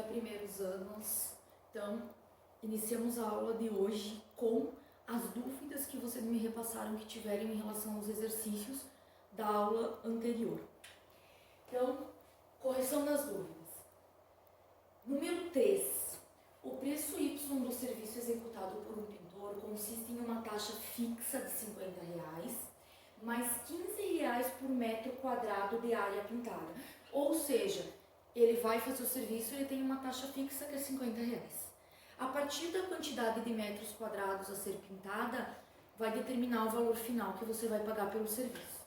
primeiros anos. Então, iniciamos a aula de hoje com as dúvidas que vocês me repassaram que tiverem em relação aos exercícios da aula anterior. Então, correção das dúvidas. Número 3. O preço Y do serviço executado por um pintor consiste em uma taxa fixa de R$50, mais R$15 por metro quadrado de área pintada. Ou seja, ele vai fazer o serviço e ele tem uma taxa fixa que é R$50. A partir da quantidade de metros quadrados a ser pintada, vai determinar o valor final que você vai pagar pelo serviço.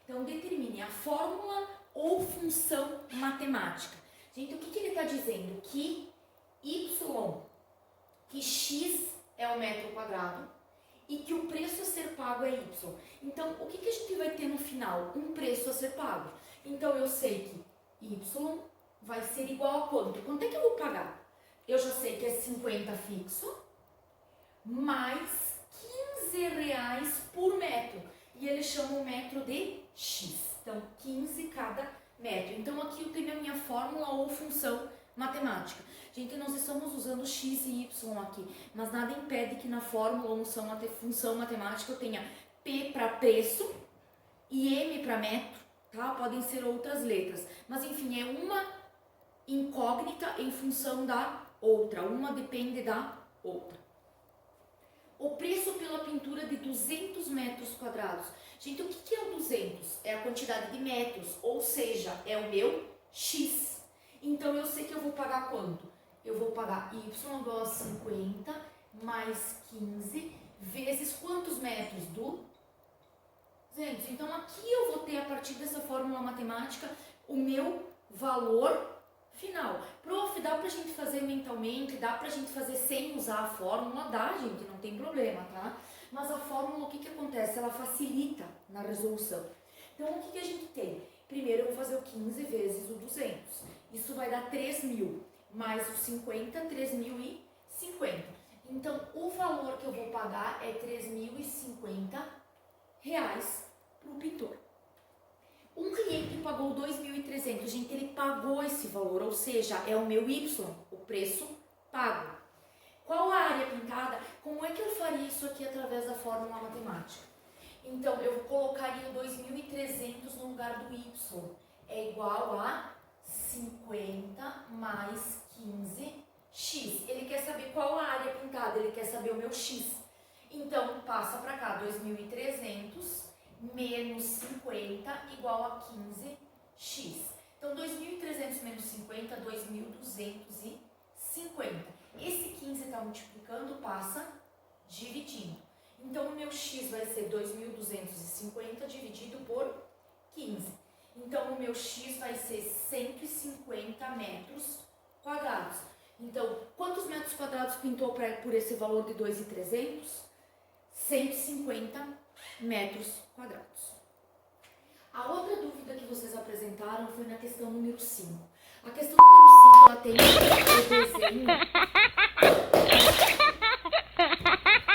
Então, determine a fórmula ou função matemática. Gente, o que ele está dizendo? Que X é o metro quadrado e que o preço a ser pago é Y. Então, o que a gente vai ter no final? Um preço a ser pago. Então, eu sei que Y vai ser igual a quanto? Quanto é que eu vou pagar? Eu já sei que é 50 fixo, mais R$15 por metro. E ele chama o metro de X. Então, 15 cada metro. Então, aqui eu tenho a minha fórmula ou função matemática. Gente, nós estamos usando X e Y aqui, mas nada impede que na fórmula ou função matemática eu tenha P para preço e M para metro, tá? Podem ser outras letras. Mas, enfim, é uma incógnita em função da outra. Uma depende da outra. O preço pela pintura de 200 metros quadrados. Gente, o que é o 200? É a quantidade de metros, ou seja, é o meu X. Então, eu sei que eu vou pagar quanto? Eu vou pagar Y igual a 50 mais 15 vezes quantos metros? 200. Então, aqui eu vou ter, a partir dessa fórmula matemática, o meu valor final. Prof, dá pra gente fazer mentalmente, dá pra gente fazer sem usar a fórmula? Dá, gente, não tem problema, tá? Mas a fórmula, o que acontece? Ela facilita na resolução. Então, o que a gente tem? Primeiro, eu vou fazer o 15 vezes o 200. Isso vai dar 3.000, mais o 50, 3.050. Então, o valor que eu vou pagar é R$3.050 para o pintor. Um cliente pagou 2.300, gente, ele pagou esse valor, ou seja, é o meu Y, o preço pago. Qual a área pintada? Como é que eu faria isso aqui através da fórmula matemática? Então, eu colocaria o 2.300 no lugar do Y, é igual a 50 mais 15x. Ele quer saber qual a área pintada, ele quer saber o meu X. Então, passa para cá, 2.300 menos 50 igual a 15x. Então, 2.300 menos 50, 2.250. Esse 15 está multiplicando, passa dividindo. Então, o meu x vai ser 2.250 dividido por 15. Então, o meu x vai ser 150 metros quadrados. Então, quantos metros quadrados pintou por esse valor de 2.300? 150 metros quadrados. A outra dúvida que vocês apresentaram foi na questão número 5. A questão número 5,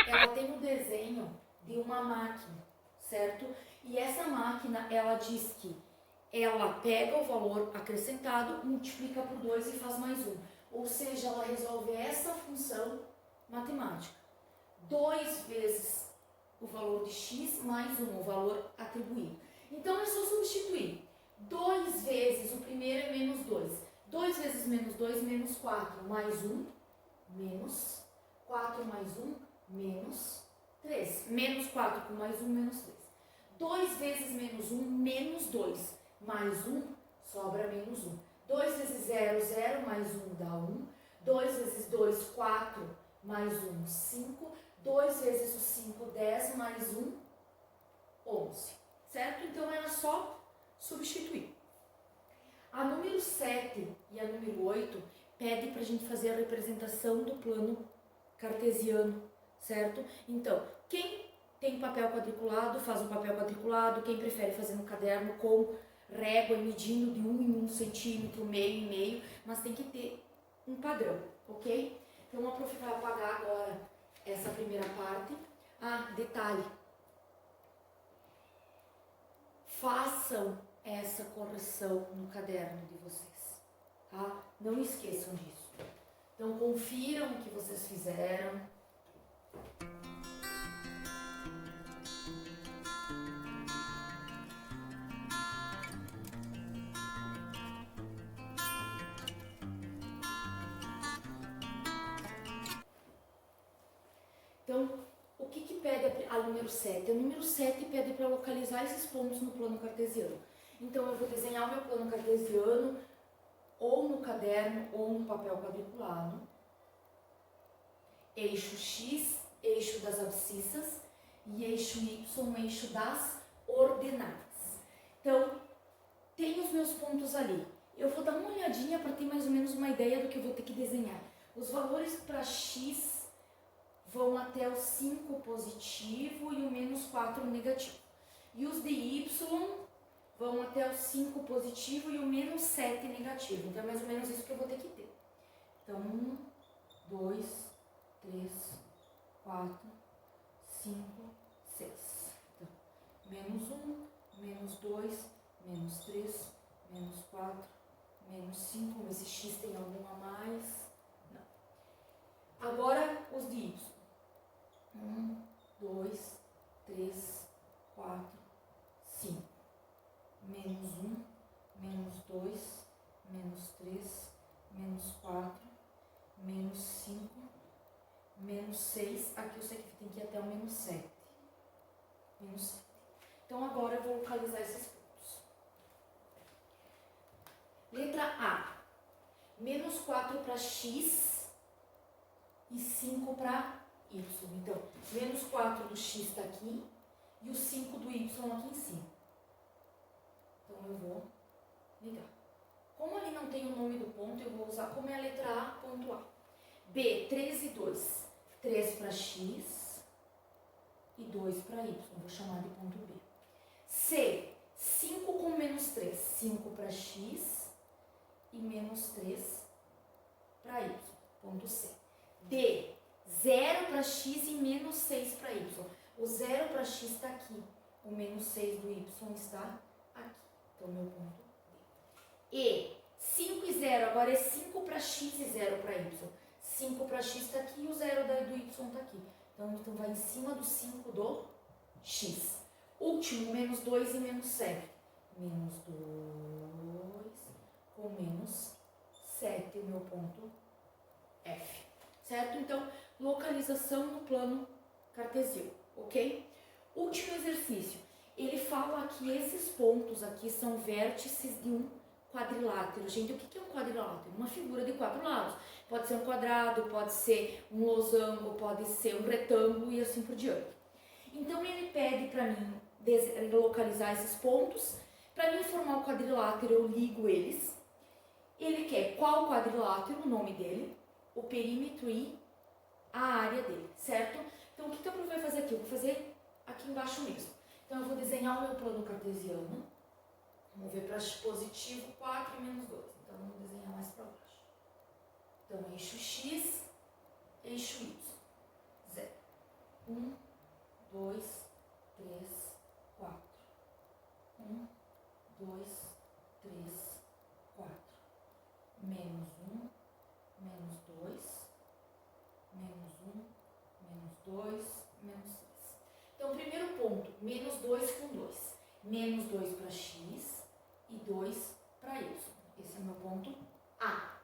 ela tem o desenho de uma máquina, certo? E essa máquina, ela diz que ela pega o valor acrescentado, multiplica por 2 e faz mais 1. Ou seja, ela resolve essa função matemática. 2 vezes o valor de x mais 1, o valor atribuído. Então, é só substituir. 2 vezes, o primeiro é menos 2. 2 vezes menos 2, menos 4. Mais 1, menos 4 mais 1, menos 3. Menos 4 com mais 1, menos 3. 2 vezes menos 1, menos 2. Mais 1, sobra menos 1. 2 vezes 0, 0. Mais 1 dá 1. 2 vezes 2, 4. Mais 1, 5. 2 vezes o 5, 10. Mais 1, 11. Certo? Então, era só substituir. A número 7 e a número 8 pede para a gente fazer a representação do plano cartesiano, certo? Então, quem tem papel quadriculado, faz o papel quadriculado. Quem prefere fazer no caderno com régua e medindo de 1 em 1 centímetro, meio em meio, mas tem que ter um padrão, ok? Então, a prof vai apagar agora essa primeira parte. Ah, detalhe. Façam essa correção no caderno de vocês, tá? Não esqueçam disso. Então, confiram o que vocês fizeram. Então, o que pede a número 7? A número 7 pede para localizar esses pontos no plano cartesiano. Então, eu vou desenhar o meu plano cartesiano ou no caderno ou no papel quadriculado. Eixo X, eixo das abscissas, e eixo Y, eixo das ordenadas. Então, tem os meus pontos ali. Eu vou dar uma olhadinha para ter mais ou menos uma ideia do que eu vou ter que desenhar. Os valores para X vão até o 5 positivo e o menos 4 negativo. E os de Y vão até o 5 positivo e o menos 7 negativo. Então, é mais ou menos isso que eu vou ter que ter. Então, 1, 2, 3, 4, 5, 6. Então, menos 1, menos 2, menos 3, menos 4, menos 5. Esse X tem algum a mais? Não. Agora, os de Y. 1, 2, 3, 4, 5. Menos 1, menos 2, menos 3, menos 4, menos 5, menos 6. Aqui eu sei que tem que ir até o menos 7. Menos 7. Então, agora eu vou localizar esses pontos. Letra A. Menos 4 para X e 5 para Y. Então, menos 4 do X está aqui e o 5 do Y aqui em cima. Então, eu vou ligar. Como ali não tem o nome do ponto, eu vou usar como é a letra A, ponto A. B, 3 e 2. 3 para X e 2 para Y. Vou chamar de ponto B. C, 5 com menos 3. 5 para X e menos 3 para Y. Ponto C. D, 0 para X e menos 6 para Y. O 0 para X está aqui. O menos 6 do Y está aqui. Então, meu ponto D. E, 5 e 0. Agora é 5 para X e 0 para Y. 5 para X está aqui e o 0 do Y está aqui. Então, vai em cima do 5 do X. Último, menos 2 e menos 7. Menos 2 com menos 7. O meu ponto F. Certo? Então, localização no plano cartesiano, ok? Último exercício. Ele fala que esses pontos aqui são vértices de um quadrilátero. Gente, o que é um quadrilátero? Uma figura de 4 lados. Pode ser um quadrado, pode ser um losango, pode ser um retângulo e assim por diante. Então, ele pede para mim localizar esses pontos. Para mim formar o quadrilátero, eu ligo eles. Ele quer qual quadrilátero, o nome dele, o perímetro e a área dele, certo? Então, o que a prof vai fazer aqui? Eu vou fazer aqui embaixo mesmo. Então, eu vou desenhar o meu plano cartesiano. Vamos ver para positivo 4 e menos 2. Então, vamos desenhar mais para baixo. Então, eixo X, eixo Y. 0. 1, 2, 3, 4. 1, 2, 3, 4. Menos 1, menos 2, menos 1, menos 2, menos 6. Então, primeiro ponto, menos 2 com 2. Menos 2 para X e 2 para Y. Esse é o meu ponto A.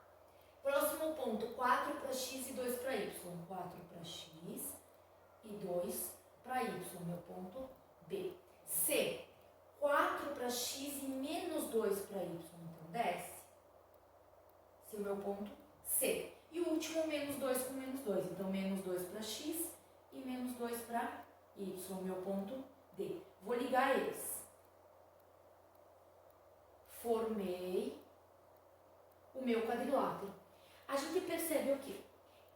Próximo ponto, 4 para X e 2 para Y. 4 para X e 2 para Y. Meu ponto B. C. 4 para X e menos 2 para Y. Então, desce. Esse é o meu ponto C. E o último, menos 2 com menos 2. Então, menos 2 para X e menos 2 para Y. Meu ponto D. Vou ligar eles. Formei o meu quadrilátero. A gente percebe o quê?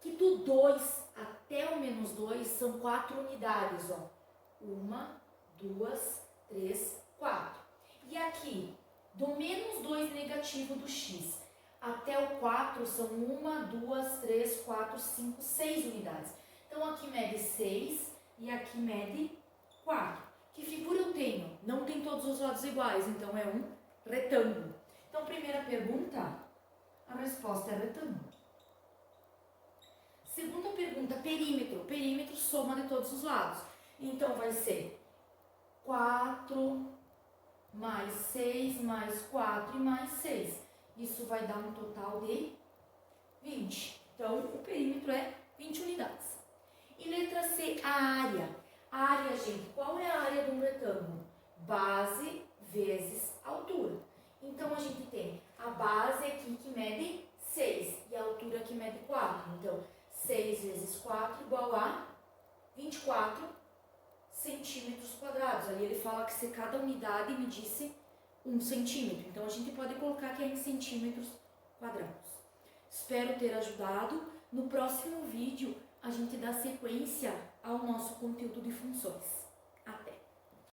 Que do 2 até o menos 2 são 4 unidades, ó. 1, 2, 3, 4. E aqui, do menos 2 negativo do X até o 4 são 1, 2, 3, 4, 5, 6 unidades. Então, aqui mede 6 e aqui mede 4. Que figura eu tenho? Não tem todos os lados iguais, então é um retângulo. Então, primeira pergunta, A resposta é retângulo. Segunda pergunta, perímetro. Perímetro, soma de todos os lados. Então, vai ser 4 mais 6 mais 4 e mais 6. Isso vai dar um total de 20. Então, o perímetro é 20 unidades. E letra C, a área. A área, gente, qual é a área de um retângulo? Base vezes altura. Então, a gente tem a base aqui que mede 6 e a altura que mede 4. Então, 6 vezes 4 igual a 24 centímetros quadrados. Aí ele fala que se cada unidade medisse 1 centímetro. Então, a gente pode colocar que é em centímetros quadrados. Espero ter ajudado. No próximo vídeo, a gente dá sequência ao nosso conteúdo de funções.